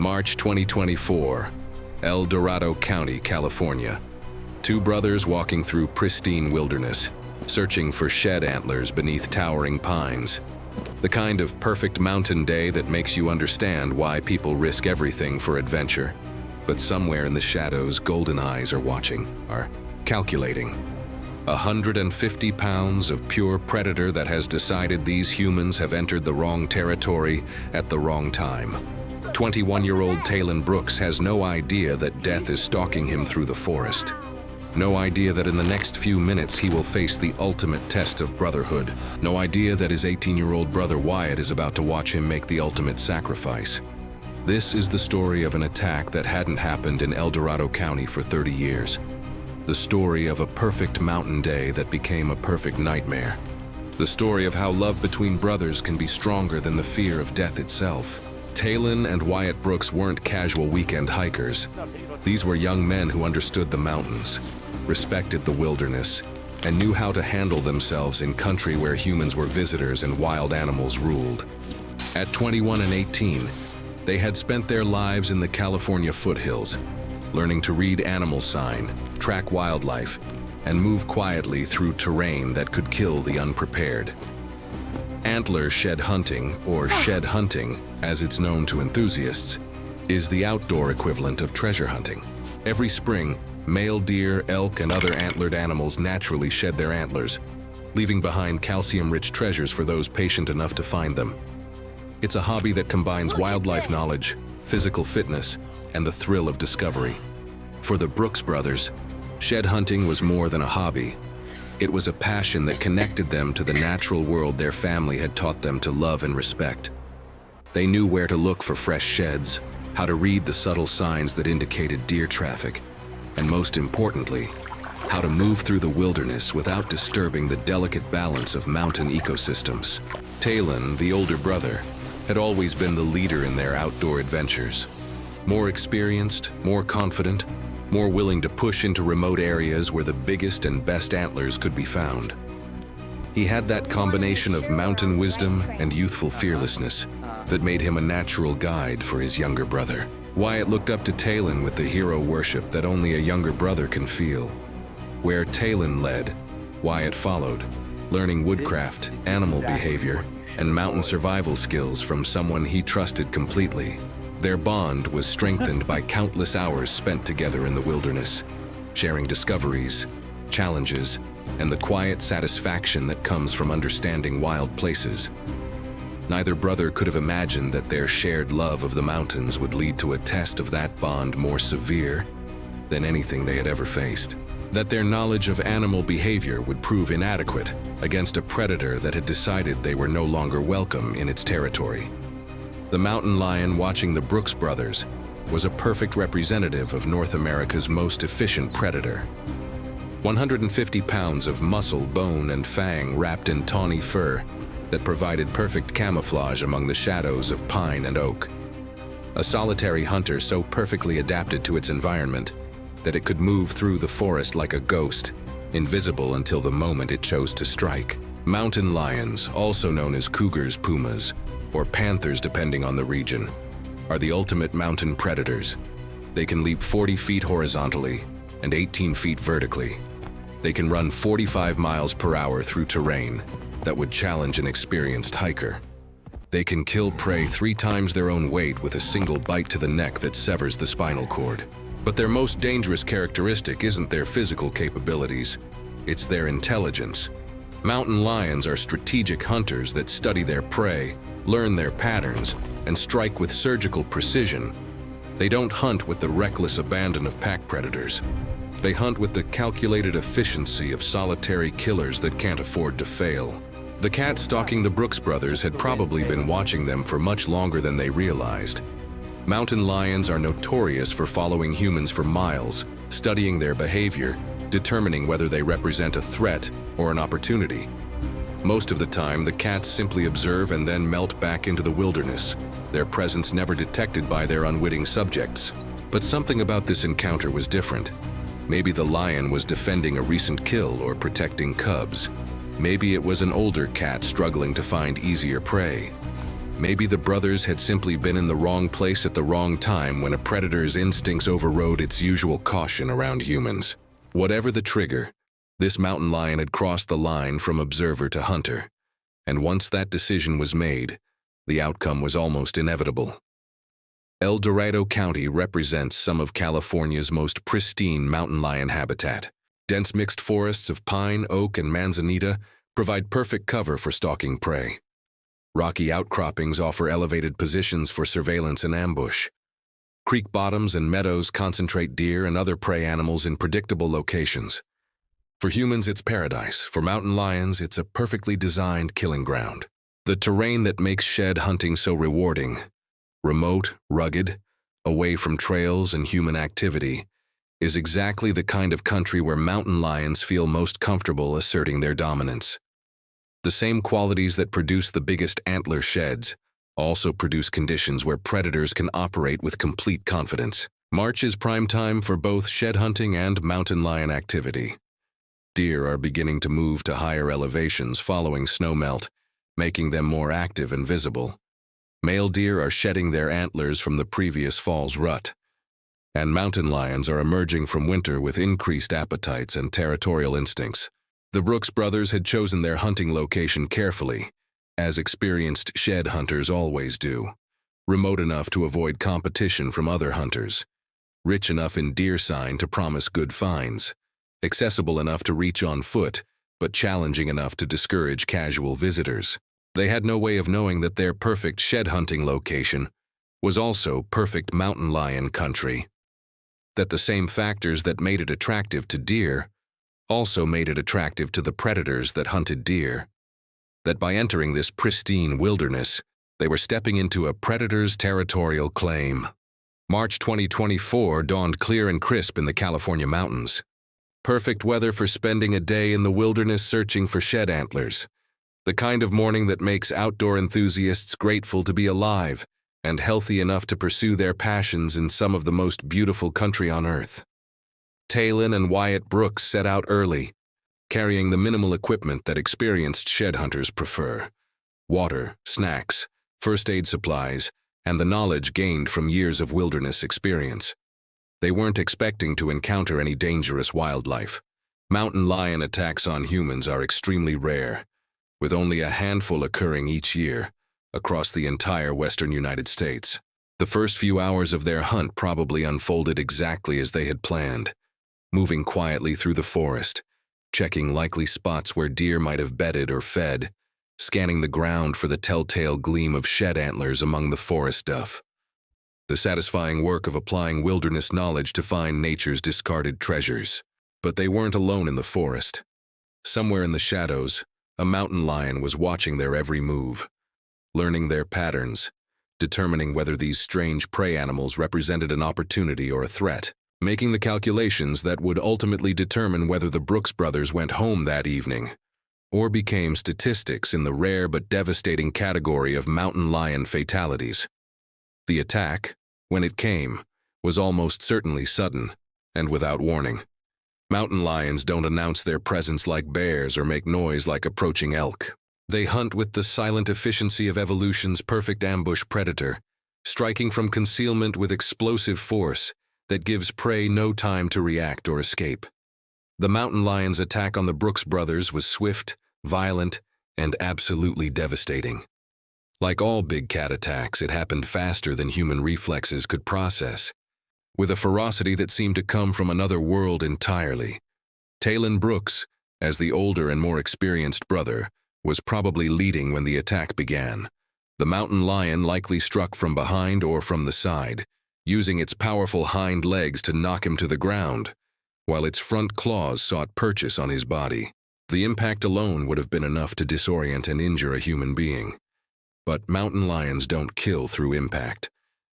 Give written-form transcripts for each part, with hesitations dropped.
March 2024, El Dorado County, California. Two brothers walking through pristine wilderness, searching for shed antlers beneath towering pines. The kind of perfect mountain day that makes you understand why people risk everything for adventure. But somewhere in the shadows, golden eyes are watching, are calculating. 150 pounds of pure predator that has decided these humans have entered the wrong territory at the wrong time. 21-year-old Talon Brooks has no idea that death is stalking him through the forest. No idea that in the next few minutes he will face the ultimate test of brotherhood. No idea that his 18-year-old brother Wyatt is about to watch him make the ultimate sacrifice. This is the story of an attack that hadn't happened in El Dorado County for 30 years. The story of a perfect mountain day that became a perfect nightmare. The story of how love between brothers can be stronger than the fear of death itself. Talon and Wyatt Brooks weren't casual weekend hikers. These were young men who understood the mountains, respected the wilderness, and knew how to handle themselves in country where humans were visitors and wild animals ruled. At 21 and 18, they had spent their lives in the California foothills, learning to read animal sign, track wildlife, and move quietly through terrain that could kill the unprepared. Antler shed hunting, or shed hunting, as it's known to enthusiasts, is the outdoor equivalent of treasure hunting. Every spring, male deer, elk, and other antlered animals naturally shed their antlers, leaving behind calcium-rich treasures for those patient enough to find them. It's a hobby that combines wildlife knowledge, physical fitness, and the thrill of discovery. For the Brooks brothers, shed hunting was more than a hobby. It was a passion that connected them to the natural world their family had taught them to love and respect. They knew where to look for fresh sheds, how to read the subtle signs that indicated deer traffic, and most importantly, how to move through the wilderness without disturbing the delicate balance of mountain ecosystems. Talon, the older brother, had always been the leader in their outdoor adventures. More experienced, more confident, more willing to push into remote areas where the biggest and best antlers could be found. He had that combination of mountain wisdom and youthful fearlessness that made him a natural guide for his younger brother. Wyatt looked up to Talon with the hero worship that only a younger brother can feel. Where Talon led, Wyatt followed, learning woodcraft, animal behavior, and mountain survival skills from someone he trusted completely. Their bond was strengthened by countless hours spent together in the wilderness, sharing discoveries, challenges, and the quiet satisfaction that comes from understanding wild places. Neither brother could have imagined that their shared love of the mountains would lead to a test of that bond more severe than anything they had ever faced. That their knowledge of animal behavior would prove inadequate against a predator that had decided they were no longer welcome in its territory. The mountain lion watching the Brooks brothers was a perfect representative of North America's most efficient predator. 150 pounds of muscle, bone, and fang wrapped in tawny fur that provided perfect camouflage among the shadows of pine and oak. A solitary hunter so perfectly adapted to its environment that it could move through the forest like a ghost, invisible until the moment it chose to strike. Mountain lions, also known as cougars, pumas, or panthers depending on the region, are the ultimate mountain predators. They can leap 40 feet horizontally and 18 feet vertically. They can run 45 miles per hour through terrain that would challenge an experienced hiker. They can kill prey 3 times their own weight with a single bite to the neck that severs the spinal cord. But their most dangerous characteristic isn't their physical capabilities, it's their intelligence. Mountain lions are strategic hunters that study their prey, learn their patterns, and strike with surgical precision. They don't hunt with the reckless abandon of pack predators. They hunt with the calculated efficiency of solitary killers that can't afford to fail. The cat stalking the Brooks brothers had probably been watching them for much longer than they realized. Mountain lions are notorious for following humans for miles, studying their behavior, determining whether they represent a threat or an opportunity. Most of the time, the cats simply observe and then melt back into the wilderness, their presence never detected by their unwitting subjects. But something about this encounter was different. Maybe the lion was defending a recent kill or protecting cubs. Maybe it was an older cat struggling to find easier prey. Maybe the brothers had simply been in the wrong place at the wrong time when a predator's instincts overrode its usual caution around humans. Whatever the trigger, this mountain lion had crossed the line from observer to hunter, and once that decision was made, the outcome was almost inevitable. El Dorado County represents some of California's most pristine mountain lion habitat. Dense mixed forests of pine, oak, and manzanita provide perfect cover for stalking prey. Rocky outcroppings offer elevated positions for surveillance and ambush. Creek bottoms and meadows concentrate deer and other prey animals in predictable locations. For humans, it's paradise. For mountain lions, it's a perfectly designed killing ground. The terrain that makes shed hunting so rewarding, remote, rugged, away from trails and human activity, is exactly the kind of country where mountain lions feel most comfortable asserting their dominance. The same qualities that produce the biggest antler sheds also produce conditions where predators can operate with complete confidence. March is prime time for both shed hunting and mountain lion activity. Deer are beginning to move to higher elevations following snowmelt, making them more active and visible. Male deer are shedding their antlers from the previous fall's rut, and mountain lions are emerging from winter with increased appetites and territorial instincts. The Brooks brothers had chosen their hunting location carefully, as experienced shed hunters always do, remote enough to avoid competition from other hunters, rich enough in deer sign to promise good finds, accessible enough to reach on foot, but challenging enough to discourage casual visitors. They had no way of knowing that their perfect shed hunting location was also perfect mountain lion country, that the same factors that made it attractive to deer also made it attractive to the predators that hunted deer, that by entering this pristine wilderness, they were stepping into a predator's territorial claim. March 2024 dawned clear and crisp in the California mountains. Perfect weather for spending a day in the wilderness searching for shed antlers, the kind of morning that makes outdoor enthusiasts grateful to be alive and healthy enough to pursue their passions in some of the most beautiful country on earth. Talon and Wyatt Brooks set out early, carrying the minimal equipment that experienced shed hunters prefer: water, snacks, first aid supplies, and the knowledge gained from years of wilderness experience. They weren't expecting to encounter any dangerous wildlife. Mountain lion attacks on humans are extremely rare, with only a handful occurring each year across the entire western United States. The first few hours of their hunt probably unfolded exactly as they had planned, moving quietly through the forest, checking likely spots where deer might have bedded or fed, scanning the ground for the telltale gleam of shed antlers among the forest duff. The satisfying work of applying wilderness knowledge to find nature's discarded treasures. But they weren't alone in the forest. Somewhere in the shadows, a mountain lion was watching their every move, learning their patterns, determining whether these strange prey animals represented an opportunity or a threat, making the calculations that would ultimately determine whether the Brooks brothers went home that evening, or became statistics in the rare but devastating category of mountain lion fatalities. The attack, when it came, was almost certainly sudden and without warning. Mountain lions don't announce their presence like bears or make noise like approaching elk. They hunt with the silent efficiency of evolution's perfect ambush predator, striking from concealment with explosive force that gives prey no time to react or escape. The mountain lion's attack on the Brooks brothers was swift, violent, and absolutely devastating. Like all big cat attacks, it happened faster than human reflexes could process, with a ferocity that seemed to come from another world entirely. Talon Brooks, as the older and more experienced brother, was probably leading when the attack began. The mountain lion likely struck from behind or from the side, using its powerful hind legs to knock him to the ground, while its front claws sought purchase on his body. The impact alone would have been enough to disorient and injure a human being. But mountain lions don't kill through impact.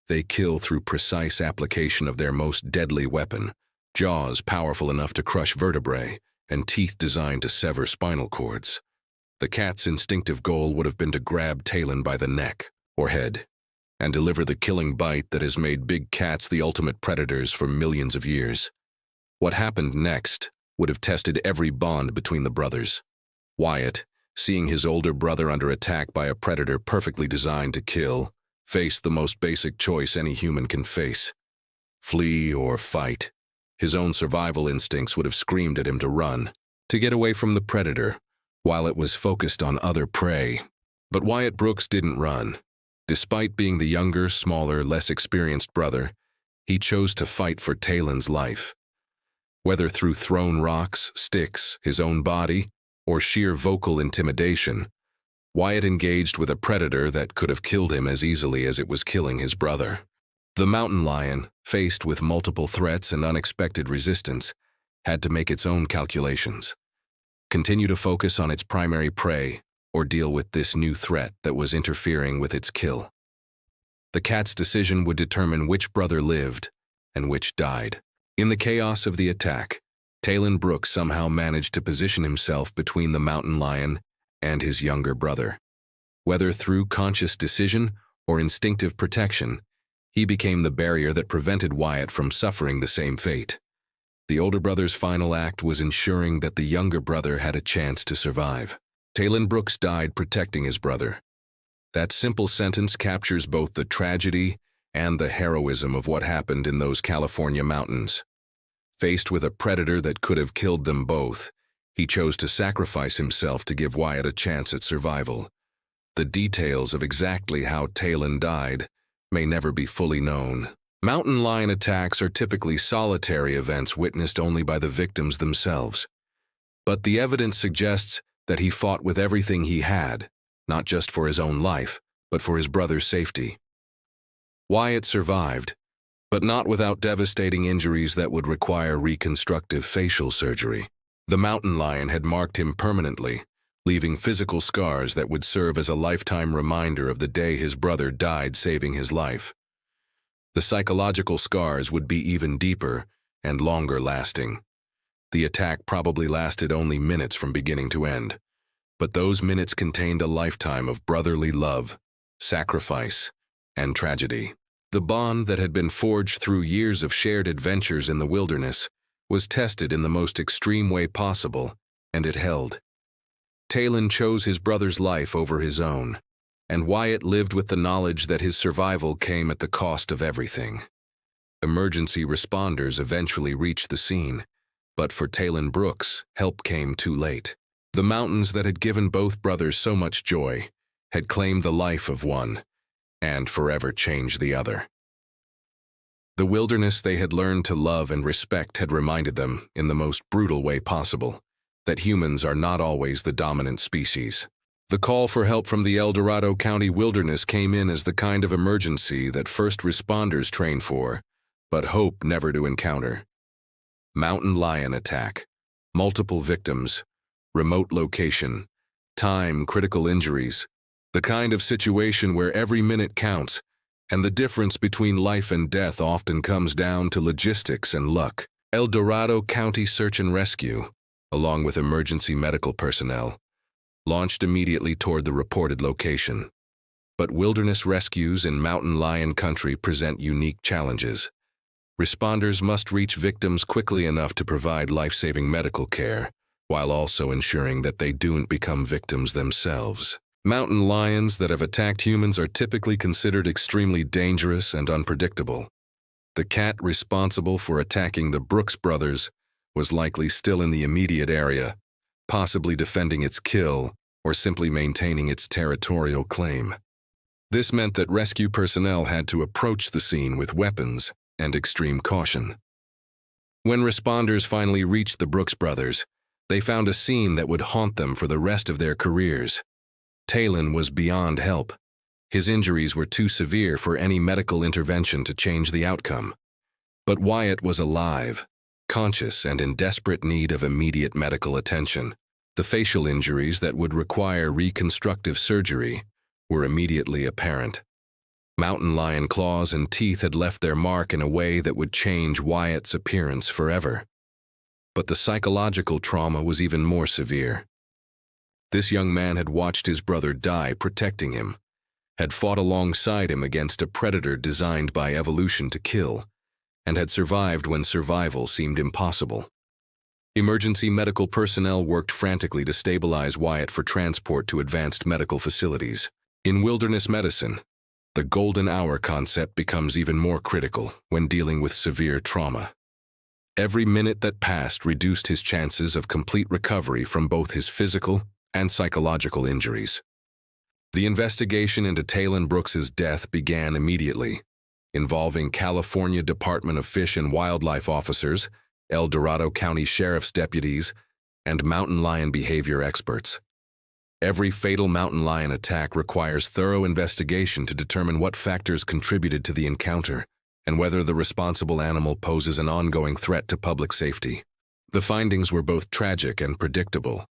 They kill through precise application of their most deadly weapon, jaws powerful enough to crush vertebrae, and teeth designed to sever spinal cords. The cat's instinctive goal would have been to grab Talon by the neck or head and deliver the killing bite that has made big cats the ultimate predators for millions of years. What happened next would have tested every bond between the brothers. Wyatt, seeing his older brother under attack by a predator perfectly designed to kill, faced the most basic choice any human can face: flee or fight. His own survival instincts would have screamed at him to run, to get away from the predator, while it was focused on other prey. But Wyatt Brooks didn't run. Despite being the younger, smaller, less experienced brother, he chose to fight for Talon's life. Whether through thrown rocks, sticks, his own body, or sheer vocal intimidation, Wyatt engaged with a predator that could have killed him as easily as it was killing his brother. The mountain lion, faced with multiple threats and unexpected resistance, had to make its own calculations. Continue to focus on its primary prey, or deal with this new threat that was interfering with its kill. The cat's decision would determine which brother lived and which died. In the chaos of the attack, Talon Brooks somehow managed to position himself between the mountain lion and his younger brother. Whether through conscious decision or instinctive protection, he became the barrier that prevented Wyatt from suffering the same fate. The older brother's final act was ensuring that the younger brother had a chance to survive. Talon Brooks died protecting his brother. That simple sentence captures both the tragedy and the heroism of what happened in those California mountains. Faced with a predator that could have killed them both, he chose to sacrifice himself to give Wyatt a chance at survival. The details of exactly how Talon died may never be fully known. Mountain lion attacks are typically solitary events witnessed only by the victims themselves. But the evidence suggests that he fought with everything he had, not just for his own life, but for his brother's safety. Wyatt survived, but not without devastating injuries that would require reconstructive facial surgery. The mountain lion had marked him permanently, leaving physical scars that would serve as a lifetime reminder of the day his brother died saving his life. The psychological scars would be even deeper and longer lasting. The attack probably lasted only minutes from beginning to end, but those minutes contained a lifetime of brotherly love, sacrifice, and tragedy. The bond that had been forged through years of shared adventures in the wilderness was tested in the most extreme way possible, and it held. Talon chose his brother's life over his own, and Wyatt lived with the knowledge that his survival came at the cost of everything. Emergency responders eventually reached the scene, but for Talon Brooks, help came too late. The mountains that had given both brothers so much joy had claimed the life of one, and forever changed the other. The wilderness they had learned to love and respect had reminded them, in the most brutal way possible, that humans are not always the dominant species. The call for help from the Dorado County wilderness came in as the kind of emergency that first responders train for, but hope never to encounter. Mountain lion attack, multiple victims, remote location, time, critical injuries, the kind of situation where every minute counts, and the difference between life and death often comes down to logistics and luck. Dorado County Search and Rescue, along with emergency medical personnel, launched immediately toward the reported location. But wilderness rescues in mountain lion country present unique challenges. Responders must reach victims quickly enough to provide life-saving medical care, while also ensuring that they don't become victims themselves. Mountain lions that have attacked humans are typically considered extremely dangerous and unpredictable. The cat responsible for attacking the Brooks brothers was likely still in the immediate area, possibly defending its kill or simply maintaining its territorial claim. This meant that rescue personnel had to approach the scene with weapons and extreme caution. When responders finally reached the Brooks brothers, they found a scene that would haunt them for the rest of their careers. Talon was beyond help. His injuries were too severe for any medical intervention to change the outcome. But Wyatt was alive, conscious, and in desperate need of immediate medical attention. The facial injuries that would require reconstructive surgery were immediately apparent. Mountain lion claws and teeth had left their mark in a way that would change Wyatt's appearance forever. But the psychological trauma was even more severe. This young man had watched his brother die protecting him, had fought alongside him against a predator designed by evolution to kill, and had survived when survival seemed impossible. Emergency medical personnel worked frantically to stabilize Wyatt for transport to advanced medical facilities. In wilderness medicine, the golden hour concept becomes even more critical when dealing with severe trauma. Every minute that passed reduced his chances of complete recovery from both his physical and psychological injuries. The investigation into Talon Brooks's death began immediately, involving California Department of Fish and Wildlife officers, El Dorado County Sheriff's deputies, and mountain lion behavior experts. Every fatal mountain lion attack requires thorough investigation to determine what factors contributed to the encounter and whether the responsible animal poses an ongoing threat to public safety. The findings were both tragic and predictable.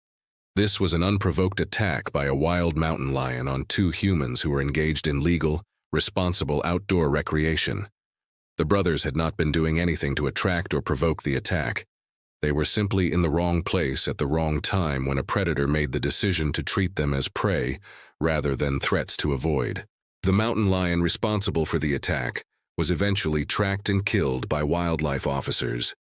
This was an unprovoked attack by a wild mountain lion on two humans who were engaged in legal, responsible outdoor recreation. The brothers had not been doing anything to attract or provoke the attack. They were simply in the wrong place at the wrong time when a predator made the decision to treat them as prey rather than threats to avoid. The mountain lion responsible for the attack was eventually tracked and killed by wildlife officers.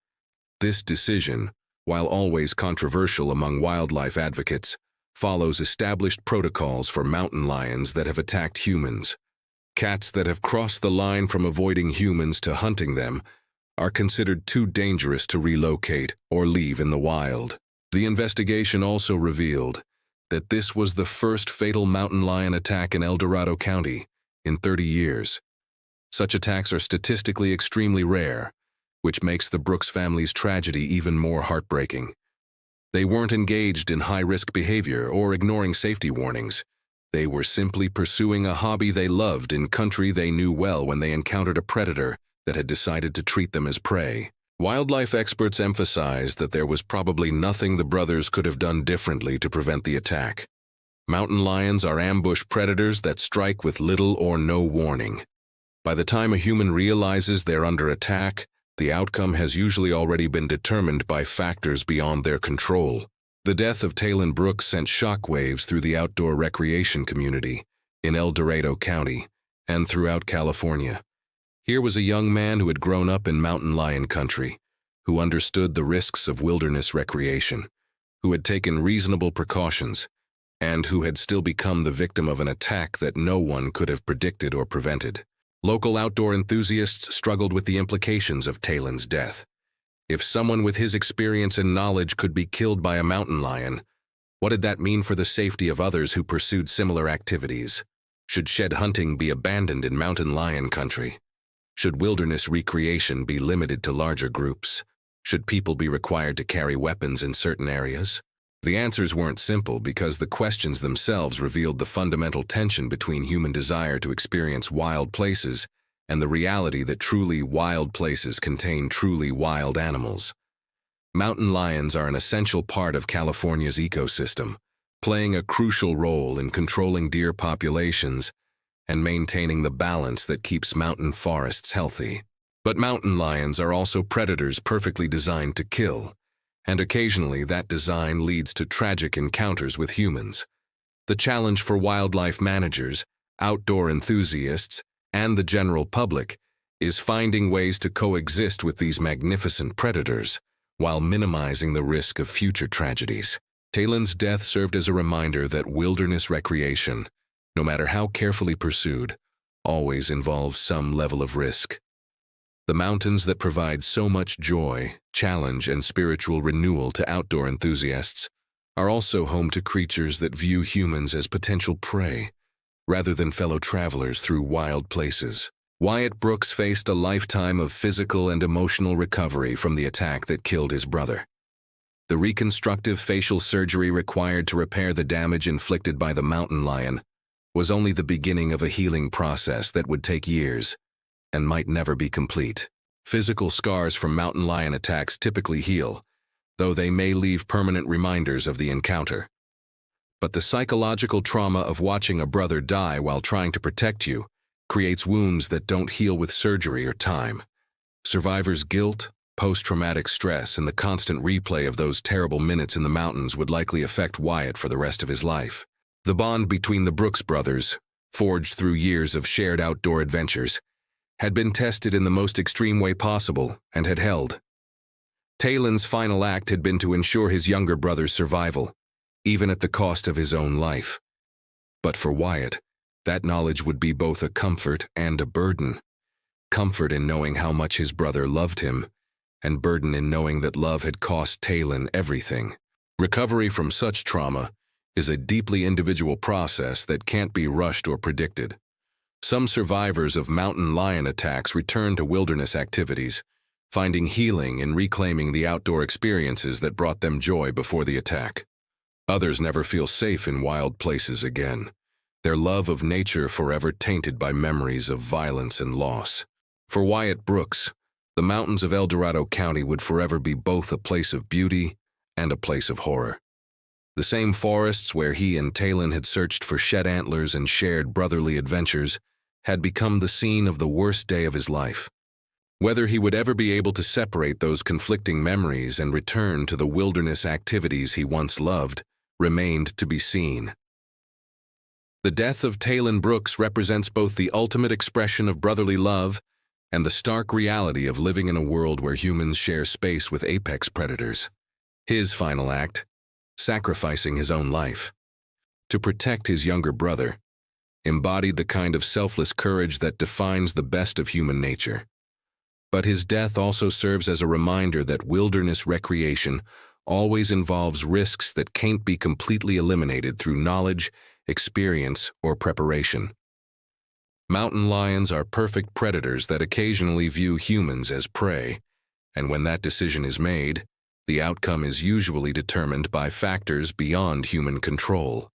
This decision, while always controversial among wildlife advocates, follows established protocols for mountain lions that have attacked humans. Cats that have crossed the line from avoiding humans to hunting them are considered too dangerous to relocate or leave in the wild. The investigation also revealed that this was the first fatal mountain lion attack in El Dorado County in 30 years. Such attacks are statistically extremely rare, which makes the Brooks family's tragedy even more heartbreaking. They weren't engaged in high-risk behavior or ignoring safety warnings. They were simply pursuing a hobby they loved in country they knew well when they encountered a predator that had decided to treat them as prey. Wildlife experts emphasized that there was probably nothing the brothers could have done differently to prevent the attack. Mountain lions are ambush predators that strike with little or no warning. By the time a human realizes they're under attack, the outcome has usually already been determined by factors beyond their control. The death of Talon Brooks sent shockwaves through the outdoor recreation community in El Dorado County and throughout California. Here was a young man who had grown up in mountain lion country, who understood the risks of wilderness recreation, who had taken reasonable precautions, and who had still become the victim of an attack that no one could have predicted or prevented. Local outdoor enthusiasts struggled with the implications of Talon's death. If someone with his experience and knowledge could be killed by a mountain lion, what did that mean for the safety of others who pursued similar activities? Should shed hunting be abandoned in mountain lion country? Should wilderness recreation be limited to larger groups? Should people be required to carry weapons in certain areas? The answers weren't simple because the questions themselves revealed the fundamental tension between human desire to experience wild places and the reality that truly wild places contain truly wild animals. Mountain lions are an essential part of California's ecosystem, playing a crucial role in controlling deer populations and maintaining the balance that keeps mountain forests healthy. But mountain lions are also predators perfectly designed to kill, and occasionally that design leads to tragic encounters with humans. The challenge for wildlife managers, outdoor enthusiasts, and the general public is finding ways to coexist with these magnificent predators while minimizing the risk of future tragedies. Talon's death served as a reminder that wilderness recreation, no matter how carefully pursued, always involves some level of risk. The mountains that provide so much joy, challenge, and spiritual renewal to outdoor enthusiasts are also home to creatures that view humans as potential prey, rather than fellow travelers through wild places. Wyatt Brooks faced a lifetime of physical and emotional recovery from the attack that killed his brother. The reconstructive facial surgery required to repair the damage inflicted by the mountain lion was only the beginning of a healing process that would take years and might never be complete. Physical scars from mountain lion attacks typically heal, though they may leave permanent reminders of the encounter. But the psychological trauma of watching a brother die while trying to protect you creates wounds that don't heal with surgery or time. Survivors' guilt, post-traumatic stress, and the constant replay of those terrible minutes in the mountains would likely affect Wyatt for the rest of his life. The bond between the Brooks brothers, forged through years of shared outdoor adventures, had been tested in the most extreme way possible and had held. Talen's final act had been to ensure his younger brother's survival, even at the cost of his own life. But for Wyatt, that knowledge would be both a comfort and a burden. Comfort in knowing how much his brother loved him, and burden in knowing that love had cost Talen everything. Recovery from such trauma is a deeply individual process that can't be rushed or predicted. Some survivors of mountain lion attacks return to wilderness activities, finding healing in reclaiming the outdoor experiences that brought them joy before the attack. Others never feel safe in wild places again, their love of nature forever tainted by memories of violence and loss. For Wyatt Brooks, the mountains of El Dorado County would forever be both a place of beauty and a place of horror. The same forests where he and Talen had searched for shed antlers and shared brotherly adventures had become the scene of the worst day of his life. Whether he would ever be able to separate those conflicting memories and return to the wilderness activities he once loved remained to be seen. The death of Talen Brooks represents both the ultimate expression of brotherly love and the stark reality of living in a world where humans share space with apex predators. His final act, sacrificing his own life to protect his younger brother, embodied the kind of selfless courage that defines the best of human nature. But his death also serves as a reminder that wilderness recreation always involves risks that can't be completely eliminated through knowledge, experience, or preparation. Mountain lions are perfect predators that occasionally view humans as prey, and when that decision is made, the outcome is usually determined by factors beyond human control.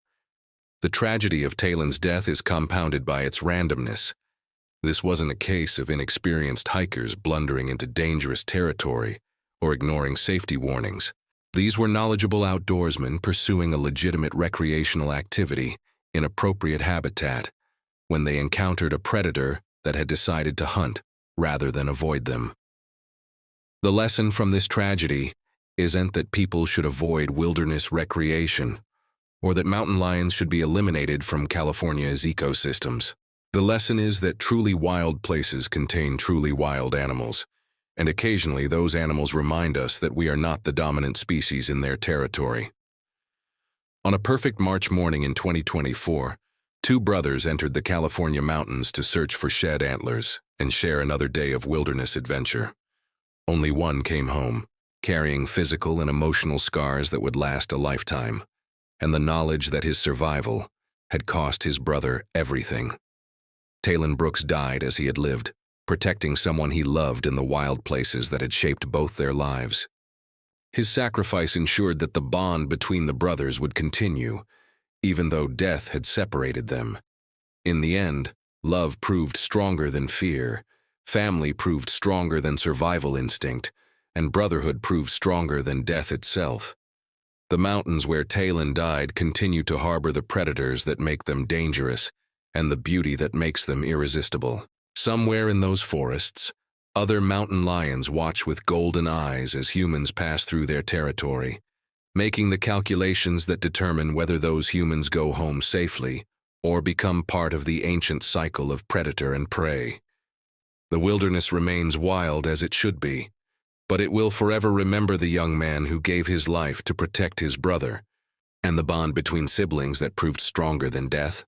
The tragedy of Talen's death is compounded by its randomness. This wasn't a case of inexperienced hikers blundering into dangerous territory or ignoring safety warnings. These were knowledgeable outdoorsmen pursuing a legitimate recreational activity in appropriate habitat when they encountered a predator that had decided to hunt rather than avoid them. The lesson from this tragedy isn't that people should avoid wilderness recreation or that mountain lions should be eliminated from California's ecosystems. The lesson is that truly wild places contain truly wild animals, and occasionally those animals remind us that we are not the dominant species in their territory. On a perfect March morning in 2024, two brothers entered the California mountains to search for shed antlers and share another day of wilderness adventure. Only one came home, carrying physical and emotional scars that would last a lifetime, and the knowledge that his survival had cost his brother everything. Talen Brooks died as he had lived, protecting someone he loved in the wild places that had shaped both their lives. His sacrifice ensured that the bond between the brothers would continue, even though death had separated them. In the end, love proved stronger than fear, family proved stronger than survival instinct, and brotherhood proved stronger than death itself. The mountains where Talen died continue to harbor the predators that make them dangerous and the beauty that makes them irresistible. Somewhere in those forests, other mountain lions watch with golden eyes as humans pass through their territory, making the calculations that determine whether those humans go home safely or become part of the ancient cycle of predator and prey. The wilderness remains wild as it should be, but it will forever remember the young man who gave his life to protect his brother, and the bond between siblings that proved stronger than death.